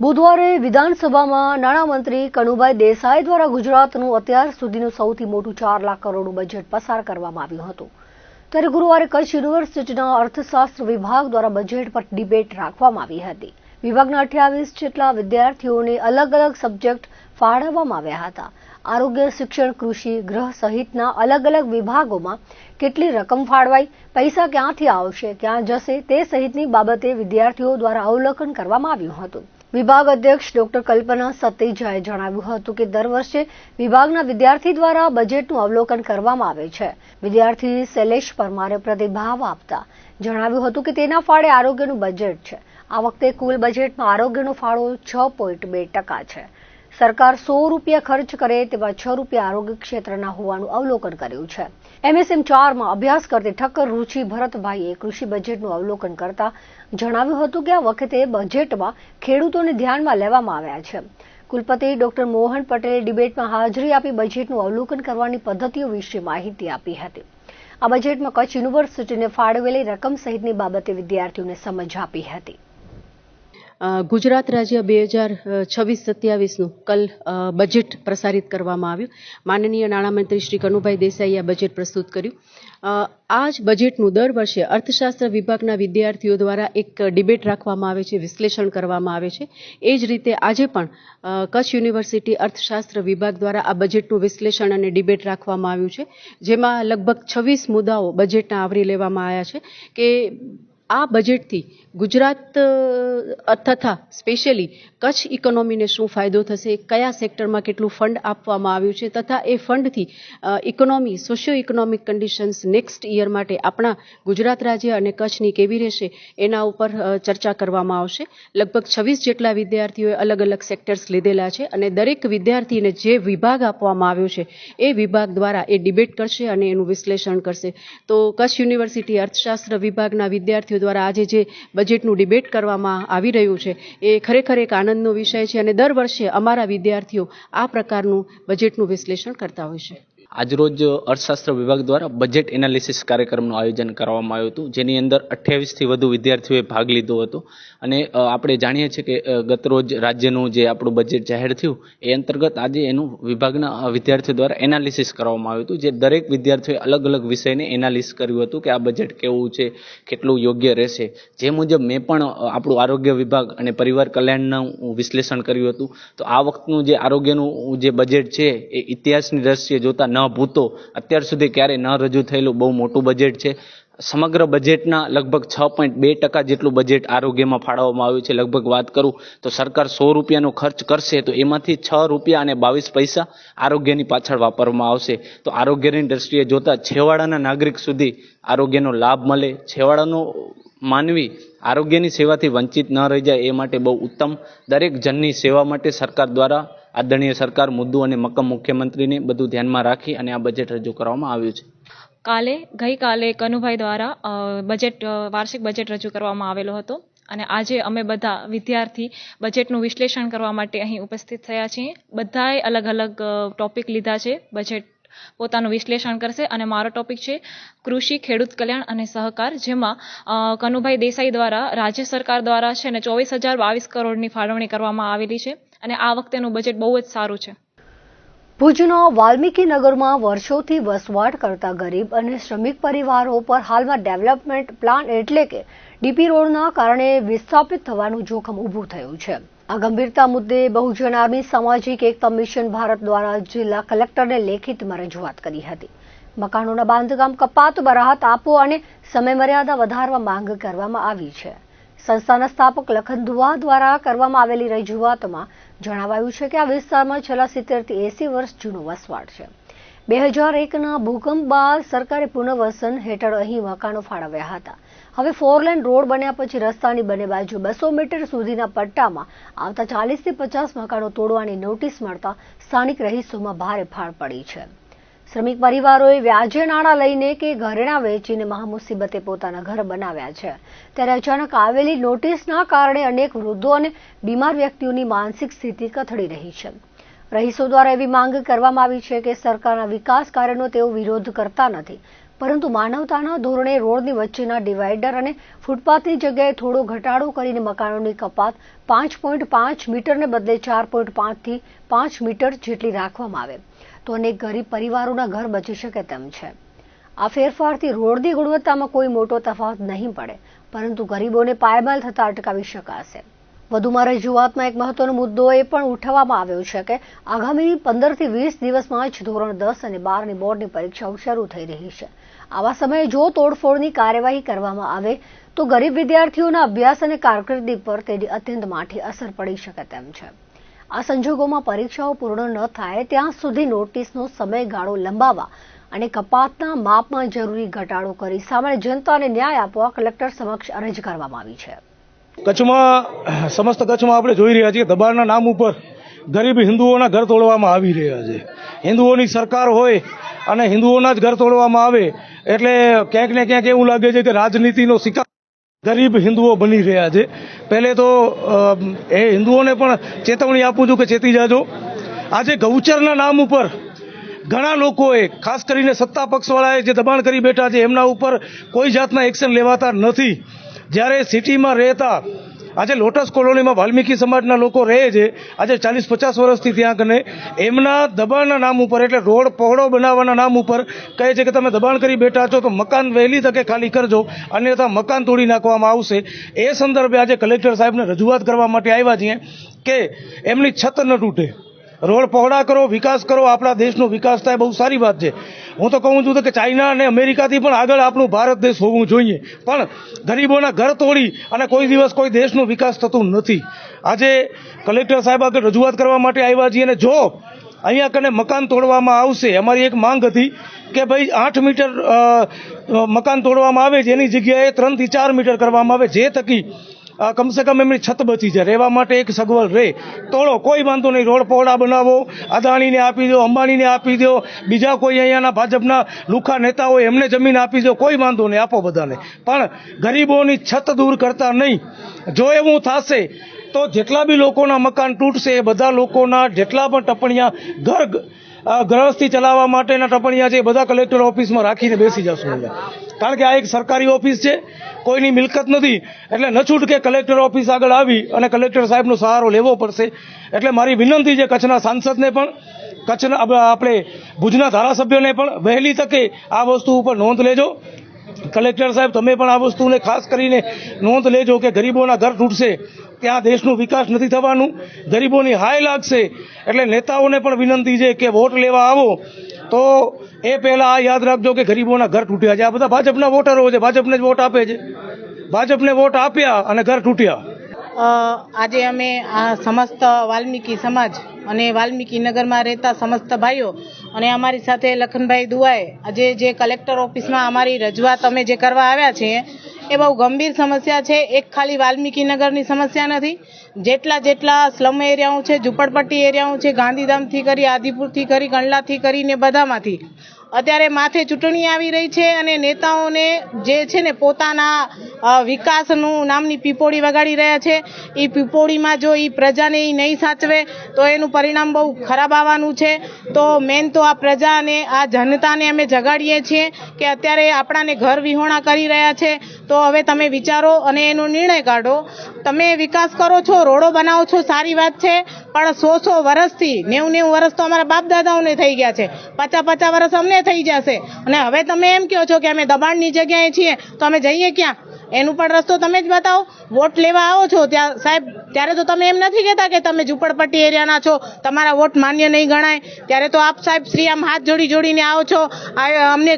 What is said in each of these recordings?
બુધવારે વિધાનસભામાં નાણામંત્રી કનુભાઈ દેસાઈ દ્વારા ગુજરાતનું અત્યાર સુધીનું સૌથી મોટું 4 લાખ કરોડનું બજેટ પસાર કરવામાં આવ્યું હતું. ત્યારે ગુરુવારે કચ્છ યુનિવર્સિટીના અર્થશાસ્ત્ર વિભાગ દ્વારા બજેટ પર ડિબેટ રાખવામાં આવી હતી. વિભાગના 28 જેટલા વિદ્યાર્થીઓને અલગ અલગ સબ્જેક્ટ ફાળવવામાં આવ્યા હતા. આરોગ્ય, શિક્ષણ, કૃષિ, ગૃહ સહિતના અલગ અલગ વિભાગોમાં કેટલી રકમ ફાળવાઈ, પૈસા ક્યાંથી આવશે, ક્યાં જશે તે સહિતની બાબતે વિદ્યાર્થીઓ દ્વારા અવલોકન કરવામાં આવ્યું હતું. વિભાગ અધ્યક્ષ ડોક્ટર કલ્પના સતેજાએ જણાવ્યું હતું કે દર વર્ષે વિભાગના વિદ્યાર્થી દ્વારા બજેટનું અવલોકન કરવામાં આવે છે. વિદ્યાર્થી શૈલેષ પરમારે પ્રતિભાવ આપતા જણાવ્યું હતું કે તેના ફાળે આરોગ્યનું બજેટ છે. આ વખતે કુલ બજેટમાં આરોગ્યનો ફાળો 6.2% છે. સરકાર 100 રૂપિયા ખર્ચ કરે તેમાં 6 રૂપિયા આરોગ્ય ક્ષેત્રના હોવાનું અવલોકન કર્યું છે. MSM 4માં અભ્યાસ કરતી ઠક્કર રુચિ ભરતભાઈએ કૃષિ બજેટનું અવલોકન કરતા જણાવ્યું હતું કે આ વખતે બજેટમાં ખેડૂતોને ધ્યાનમાં લેવામાં આવ્યા છે. કુલપતિ ડોક્ટર મોહન પટેલે ડિબેટમાં હાજરી આપી બજેટનું અવલોકન કરવાની પદ્ધતિઓ વિશે માહિતી આપી હતી. આ બજેટમાં કચ્છ યુનિવર્સિટીને ફાળવેલી રકમ સહિતની બાબતે વિદ્યાર્થીઓને સમજ આપી હતી. ગુજરાત રાજ્ય 2026-27નું કલ બજેટ પ્રસારિત કરવામાં આવ્યું. માનનીય નાણામંત્રી શ્રી કનુભાઈ દેસાઈએ આ બજેટ પ્રસ્તુત કર્યું. આ જ બજેટનું દર વર્ષે અર્થશાસ્ત્ર વિભાગના વિદ્યાર્થીઓ દ્વારા એક ડિબેટ રાખવામાં આવે છે, વિશ્લેષણ કરવામાં આવે છે. એ જ રીતે આજે પણ કચ્છ યુનિવર્સિટી અર્થશાસ્ત્ર વિભાગ દ્વારા આ બજેટનું વિશ્લેષણ અને ડિબેટ રાખવામાં આવ્યું છે, જેમાં લગભગ 26 મુદ્દાઓ બજેટના આવરી લેવામાં આવ્યા છે કે આ બજેટથી ગુજરાત તથા સ્પેશિયલી કચ્છ ઇકોનોમીને શું ફાયદો થશે, કયા સેક્ટરમાં કેટલું ફંડ આપવામાં આવ્યું છે તથા એ ફંડથી economy, socio economic conditions next year માટે આપણા ગુજરાત રાજ્ય અને કચ્છની કેવી રહેશે એના ઉપર ચર્ચા કરવામાં આવશે. લગભગ 26 જેટલા વિદ્યાર્થીઓએ અલગ અલગ સેક્ટર્સ લીધેલા છે અને દરેક વિદ્યાર્થીને જે વિભાગ આપવામાં આવ્યો છે એ વિભાગ દ્વારા એ ડિબેટ કરશે અને એનું વિશ્લેષણ કરશે. તો કચ્છ યુનિવર્સિટી અર્થશાસ્ત્ર વિભાગના વિદ્યાર્થીઓ દ્વારા આજે જે બજેટનું ડિબેટ કરવામાં આવી રહ્યું છે એ ખરેખર એક આનંદનો વિષય છે અને દર વર્ષે અમારા વિદ્યાર્થીઓ આ પ્રકારનું બજેટનું વિશ્લેષણ કરતા હોય છે. આજરોજ અર્થશાસ્ત્ર વિભાગ દ્વારા બજેટ એનાલિસિસ કાર્યક્રમનું આયોજન કરવામાં આવ્યું હતું, જેની અંદર 28થી વધુ વિદ્યાર્થીઓએ ભાગ લીધો હતો. અને આપણે જાણીએ છીએ કે ગતરોજ રાજ્યનું જે આપણું બજેટ જાહેર થયું એ અંતર્ગત આજે એનું વિભાગના વિદ્યાર્થીઓ દ્વારા એનાલિસિસ કરવામાં આવ્યું હતું, જે દરેક વિદ્યાર્થીઓએ અલગ અલગ વિષયને એનાલિસિસ કર્યું હતું કે આ બજેટ કેવું છે, કેટલું યોગ્ય રહેશે. જે મુજબ મેં પણ આપણું આરોગ્ય વિભાગ અને પરિવાર કલ્યાણનું વિશ્લેષણ કર્યું હતું. તો આ વખતનું જે આરોગ્યનું જે બજેટ છે એ ઇતિહાસની દ્રષ્ટિએ જોતા ન ભૂતો અત્યાર સુધી ક્યારે ન રજૂ થયેલું બહુ મોટું બજેટ છે. સમગ્ર બજેટના લગભગ 6.2% જેટલું બજેટ આરોગ્યમાં ફાળવવામાં આવ્યું છે. લગભગ વાત કરું તો સરકાર 100 રૂપિયાનો ખર્ચ કરશે તો એમાંથી 6 રૂપિયા અને 22 પૈસા આરોગ્યની પાછળ વાપરવામાં આવશે. તો આરોગ્યની દ્રષ્ટિએ જોતા છેવાડાના નાગરિક સુધી આરોગ્યનો લાભ મળે, છેવાડાનો માનવી આરોગ્યની સેવાથી વંચિત ન રહી જાય એ માટે બહુ ઉત્તમ. દરેક જનની સેવા માટે સરકાર દ્વારા આદરણીય સરકાર મુદ્દુ અને મક્કમ મુખ્યમંત્રીને બધું ધ્યાનમાં રાખી અને આ બજેટ રજૂ કરવામાં આવ્યું છે. ગઈકાલે કનુભાઈ દ્વારા વાર્ષિક બજેટ રજૂ કરવામાં આવેલો હતો અને આજે અમે બધા વિદ્યાર્થી બજેટનું વિશ્લેષણ કરવા માટે અહીં ઉપસ્થિત થયા છીએ. બધાએ અલગ અલગ ટોપિક લીધા છે. બજેટ પોતાનું વિશ્લેષણ કરશે અને મારો ટોપિક છે કૃષિ, ખેડૂત કલ્યાણ અને સહકાર, જેમાં કનુભાઈ દેસાઈ દ્વારા રાજ્ય સરકાર દ્વારા છે ને 24,022 કરોડની ફાળવણી કરવામાં આવેલી છે અને આ વખતેનું બજેટ બહુ જ સારું છે. ભુજના વાલ્મીકી નગરમાં વર્ષોથી વસવાટ કરતા ગરીબ અને શ્રમિક પરિવારો પર હાલમાં ડેવલપમેન્ટ પ્લાન એટલે કે DP રોડના કારણે વિસ્થાપિત થવાનું જોખમ ઊભું થયું છે. આ ગંભીરતા મુદ્દે બહુજન આર્મી સામાજિક એકતા મિશન ભારત દ્વારા જિલ્લા કલેક્ટરને લેખિતમાં રજૂઆત કરી હતી. મકાનોના બાંધકામ કપાતમાં રાહત આપો અને સમયમર્યાદા વધારવા માંગ કરવામાં આવી છે. સંસ્થાના સ્થાપક લખન દુવા દ્વારા કરવામાં આવેલી રજૂઆતમાં જણાવાયું છે કે આ વિસ્તારમાં છેલ્લા 70 થી 80 વર્ષ જૂનો વસવાટ છે. 2001ના ભૂકંપ બાદ સરકારે પુનર્વસન હેઠળ અહીં મકાનો ફાળવ્યા હતા. હવે 4 લેન રોડ બન્યા પછી રસ્તાની બંને બાજુ 200 મીટર સુધીના પટ્ટામાં આવતા 40 થી 50 મકાનો તોડવાની નોટિસ મળતા સ્થાનિક રહીશોમાં ભારે ફાળ પડી છે. શ્રમિક પરિવારોએ વ્યાજે નાણાં લઈને કે ઘરેણાં વેચીને મહામુસીબતે પોતાના ઘર બનાવ્યા છે. ત્યારે અચાનક આવેલી નોટિસના કારણે અનેક વૃદ્ધો અને બીમાર વ્યક્તિઓની માનસિક સ્થિતિ કથળી રહી છે. રહીશો દ્વારા એવી માંગ કરવામાં આવી છે કે સરકારના વિકાસ કાર્યનો તેઓ વિરોધ કરતા નથી, પરંતુ માનવતાના ધોરણે રોડની વચ્ચેના ડિવાઈડર અને ફૂટપાથની જગ્યાએ થોડો ઘટાડો કરીને મકાનોની કપાત 5.5 મીટરને બદલે 4.5 થી 5 મીટર જેટલી રાખવામાં આવે તો અનેક ગરીબ પરિવારોના ઘર બચી શકે તેમ છે. આ ફેરફારથી રોડની ગુણવત્તામાં કોઈ મોટો તફાવત નહીં પડે, પરંતુ ગરીબોને પાયમાલ થતા અટકાવી શકાશે. વધુમાં રજૂઆતમાં એક મહત્વનો મુદ્દો એ પણ ઉઠાવવામાં આવ્યો છે કે આગામી 15 થી 20 દિવસમાં જ ધોરણ 10 અને 12ની બોર્ડની પરીક્ષાઓ શરૂ થઈ રહી છે. આવા સમયે જો તોડફોડની કાર્યવાહી કરવામાં આવે તો ગરીબ વિદ્યાર્થીઓના અભ્યાસ અને કારકિર્દી પર તેની અત્યંત માઠી અસર પડી શકે તેમ છે. આ સંજોગોમાં પરીક્ષાઓ પૂર્ણ ન થાય ત્યાં સુધી નોટિસનો સમયગાળો લંબાવવા અને કપાતના માપમાં જરૂરી ઘટાડો કરી સામાન્ય જનતાને ન્યાય આપવા કલેક્ટર સમક્ષ અરજી કરવામાં આવી છે. સમસ્ત કચ્છમાં આપણે જોઈ રહ્યા છીએ દબાણના નામ ઉપર ગરીબ હિન્દુઓના ઘર તોડવામાં આવી રહ્યા છે. હિન્દુઓની સરકાર હોય અને હિન્દુઓના જ ઘર તોડવામાં આવે એટલે ક્યાંક ને ક્યાંક એવું લાગે છે કે રાજનીતિનો શિકાર ગરીબ હિન્દુઓ બની રહ્યા છે. પહેલે તો એ હિન્દુઓને પણ ચેતવણી આપું છું કે ચેતી જાજો. આજે ગૌચરના નામ ઉપર ઘણા લોકોએ, ખાસ કરીને સત્તા પક્ષવાળાએ જે દબાણ કરી બેઠા છે એમના ઉપર કોઈ જાતના એક્શન લેવાતા નથી. જ્યારે સિટીમાં રહેતા આજે લોટસ કોલોનીમાં વાલ્મીકી સમાજના લોકો રહે છે, આજે 40-50 વર્ષથી ત્યાં કને એમના દબાણના નામ ઉપર એટલે રોડ પહોળો બનાવવાના નામ ઉપર કહે છે કે તમે દબાણ કરી બેઠા છો તો મકાન વહેલી તકે ખાલી કરજો, અન્યથા મકાન તોડી નાખવામાં આવશે. એ સંદર્ભે આજે કલેક્ટર સાહેબને રજૂઆત કરવા માટે આવ્યા છીએ કે એમની છત ન તૂટે, રોડ પહોળા કરો, વિકાસ કરો, આપણા દેશનો વિકાસ થાય, બહુ સારી વાત છે. હું તો કહું છું કે ચાઇના અને અમેરિકાથી પણ આગળ આપણું ભારત દેશ હોવું જોઈએ, પણ ગરીબોના ઘર તોડી અને કોઈ દિવસ કોઈ દેશનો વિકાસ થતું નથી. આજે કલેક્ટર સાહેબ આગળ રજૂઆત કરવા માટે આવ્યા છીએ અને જો અહીંયા કને મકાન તોડવામાં આવશે, અમારી એક માંગ હતી કે ભાઈ 8 મીટર મકાન તોડવામાં આવે જેની જગ્યાએ 3 થી 4 મીટર કરવામાં આવે, જે થકી કમસે કમ એમની છત બચી જાય, રહેવા માટે એક સગવડ રહે. તોડો, કોઈ વાંધો નહીં, રોડ પહોળા બનાવો, અદાણીને આપી દો, અંબાણીને આપી દો, બીજા કોઈ અહીંયાના ભાજપના લુખા નેતા હોય એમને જમીન આપી દો, કોઈ વાંધો નહીં, આપો બધાને, પણ ગરીબોની છત દૂર કરતા નહીં. જો એવું થશે તો જેટલા બી લોકોના મકાન તૂટશે એ બધા લોકોના જેટલા પણ ટપણિયા ગૃહસ્થી ચલાવવા માટેના ટપણિયા છે એ બધા કલેક્ટર ઓફિસમાં રાખીને બેસી જશું. કારણ કે આ એક સરકારી ઓફિસ છે, કોઈની મિલકત નથી, એટલે ન છૂટકે કલેક્ટર ઓફિસ આગળ આવી અને કલેક્ટર સાહેબનો સહારો લેવો પડશે. એટલે મારી વિનંતી છે કચ્છના સાંસદને પણ, કચ્છના આપણે ભુજના ધારાસભ્યોને પણ વહેલી તકે આ વસ્તુ ઉપર નોંધ લેજો. કલેક્ટર સાહેબ તમે પણ આ વસ્તુને ખાસ કરીને નોંધ લેજો કે ગરીબોના ઘર તૂટશે ત્યાં દેશનો વિકાસ નથી થવાનું, ગરીબોની હાય લાગશે. એટલે નેતાઓને પણ વિનંતી છે કે વોટ લેવા આવો તો એ પહેલા આ યાદ રાખજો કે ગરીબોના ઘર તૂટ્યા છે. આ બધા ભાજપના વોટરો છે, ભાજપને જ વોટ આપે છે, ભાજપને વોટ આપ્યા અને ઘર તૂટ્યા. આજે અમે આ સમસ્ત વાલ્મીકી સમાજ અને વાલ્મીકી નગરમાં રહેતા સમસ્ત ભાઈઓ અને અમારી સાથે લખનભાઈ દુઆએ આજે જે કલેક્ટર ઓફિસમાં અમારી રજૂઆત અમે જે કરવા આવ્યા છીએ એ બહુ ગંભીર સમસ્યા છે. એક ખાલી વાલ્મીકી નગરની સમસ્યા નથી, જેટલા સ્લમ એરિયાઓ છે, ઝૂંપડપટ્ટી એરિયાઓ છે, ગાંધીધામથી કરી, આદિપુરથી કરી, કંડલાથી કરીને બધામાંથી અત્યારે માથે ચૂંટણી આવી રહી છે અને નેતાઓને જે છે ને પોતાના વિકાસનું નામની પીપોળી વગાડી રહ્યા છે. એ પીપોળીમાં જો એ પ્રજાને નહીં સાચવે તો એનું પરિણામ બહુ ખરાબ આવવાનું છે. તો મેન તો આ પ્રજા અને આ જનતાને અમે જગાડીએ છીએ કે અત્યારે આપણાને ઘર વિહોણા કરી રહ્યા છે, તો હવે તમે વિચારો અને એનો નિર્ણય કાઢો. તમે વિકાસ કરો છો, રોડો બનાવો છો, સારી વાત છે, પણ 100 વર્ષથી 90 વર્ષ તો અમારા બાપ દાદાઓને થઈ ગયા છે, 50 વર્ષ અમને થઈ જશે. અને હવે તમે એમ કહો છો કે અમે દબાણની જગ્યાએ છીએ તો અમે જઈએ ક્યાં? એનું પણ રસ્તો તમે જ બતાવો. વોટ લેવા આવો છો ત્યાં સાહેબ, ત્યારે તો તમે એમ નથી કહેતા કે તમે ઝૂંપડપટ્ટી એરિયાના છો, તમારા વોટ માન્ય નહીં ગણાય. ત્યારે તો આપ સાહેબ શ્રી આમ હાથ જોડીને આવો છો, અમને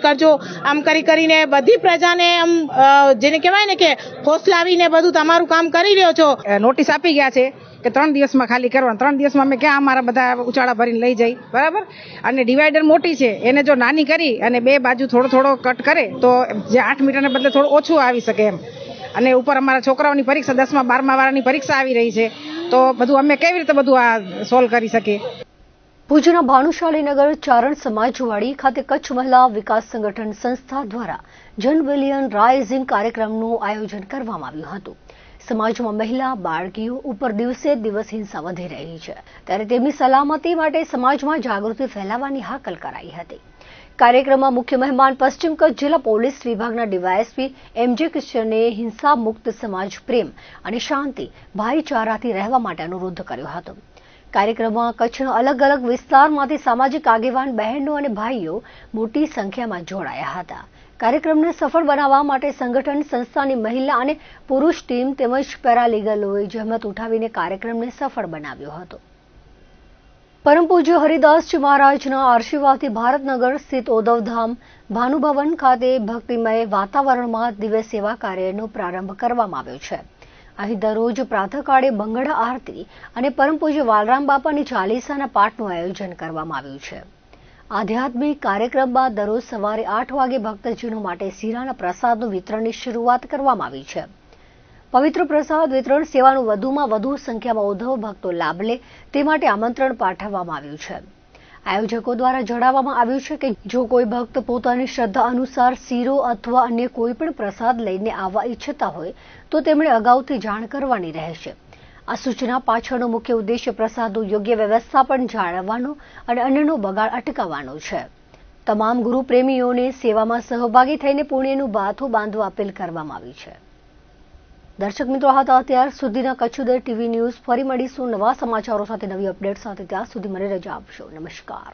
કરજો આમ કરીને બધી પ્રજાને આમ જેને કહેવાય ને કે ફોસલાવીને બધું તમારું કામ કરી રહ્યો છો. નોટિસ આપી ગયા છે કે 3 દિવસમાં ખાલી કરવાનું. 3 દિવસમાં અમે ક્યાં અમારા બધા ઉચાળા ભરીને લઈ જાય, બરાબર? અને ડિવાઈડર મોટી છે, એને જો નાની કરી અને બે બાજુ થોડો કટ કરે તો જે 8 મીટરને બદલે થોડું ઓછું આવી શકે એમ. અને ઉપર અમારા છોકરાઓની પરીક્ષા 10મા 12મા વાળાની પરીક્ષા આવી રહી છે, તો બધું અમે કેવી રીતે બધું આ સોલ્વ કરી શકીએ? ભુજના ભાનુશાલીનગર ચારણ સમાજવાડી ખાતે કચ્છ મહિલા વિકાસ સંગઠન સંસ્થા દ્વારા જન વિલિયન રાઇઝિંગ કાર્યક્રમનું આયોજન કરવામાં આવ્યું હતું. સમાજમાં મહિલા બાળકીઓ ઉપર દિવસે દિવસ હિંસા વધી રહી છે, ત્યારે તેમની સલામતી માટે સમાજમાં જાગૃતિ ફેલાવવાની હાકલ કરાઈ હતી. કાર્યક્રમમાં મુખ્ય મહેમાન પશ્ચિમ કચ્છ જિલ્લા પોલીસ વિભાગના ડીવાયએસપી MJ કિશને હિંસા મુક્ત સમાજ પ્રેમ અને શાંતિ ભાઈચારાથી રહેવા માટે અનુરોધ કર્યો હતો. કાર્યક્રમમાં કચ્છના અલગ અલગ વિસ્તારમાંથી સામાજિક આગેવાન બહેનો અને ભાઈઓ મોટી સંખ્યામાં જોડાયા હતા. કાર્યક્રમને સફળ બનાવવા માટે સંગઠન સંસ્થાની મહિલા અને પુરુષ ટીમ તેમજ પેરાલીગલોએ જહેમત ઉઠાવીને કાર્યક્રમને સફળ બનાવ્યો હતો. પરમ પૂજ્ય હરિદાસજી મહારાજના આશીર્વાદથી ભારતનગર સ્થિત ઓદવધામ ભાનુભવન ખાતે ભક્તિમય વાતાવરણમાં દિવ્ય સેવા કાર્યનો પ્રારંભ કરવામાં આવ્યો છે. અહીં દરરોજ પ્રાતઃકાળે બંગડા આરતી અને પરમ પૂજ્ય વાલરામ બાપાની ચાલીસાના પાઠનું આયોજન કરવામાં આવ્યું છે. આધ્યાત્મિક કાર્યક્રમ બાદ દરરોજ સવારે 8 વાગે ભક્તજનો માટે શીરાના પ્રસાદનું વિતરણની શરૂઆત કરવામાં આવી છે. પવિત્ર પ્રસાદ વિતરણ સેવાનું વધુમાં વધુ સંખ્યામાં ઉદ્ધવ ભક્તો લાભ લે તે માટે આમંત્રણ પાઠવવામાં આવ્યું છે. આયોજકો દ્વારા જણાવવામાં આવ્યું છે કે જો કોઈ ભક્ત પોતાની શ્રદ્ધા અનુસાર શીરો અથવા અન્ય કોઈ પણ પ્રસાદ લઈને આવવા ઈચ્છતા હોય તો તેમણે અગાઉથી જાણ કરવાની રહેશે. આ સૂચના પાછળનો મુખ્ય ઉદ્દેશ્ય પ્રસાદનું યોગ્ય વ્યવસ્થાપન જાળવવાનો અને અન્નનો બગાડ અટકાવવાનો છે. તમામ ગુરુ પ્રેમીઓને સેવામાં સહભાગી થઈને પુણ્યનું બાથું બાંધવા અપીલ કરવામાં આવી છે. દર્શક મિત્રો, હતા અત્યાર સુધીના કચ્છુદર ટીવી ન્યૂઝ. ફરી મળીશું નવા સમાચારો સાથે, નવી અપડેટ સાથે. ત્યાં સુધી મને રજા આપશો. નમસ્કાર.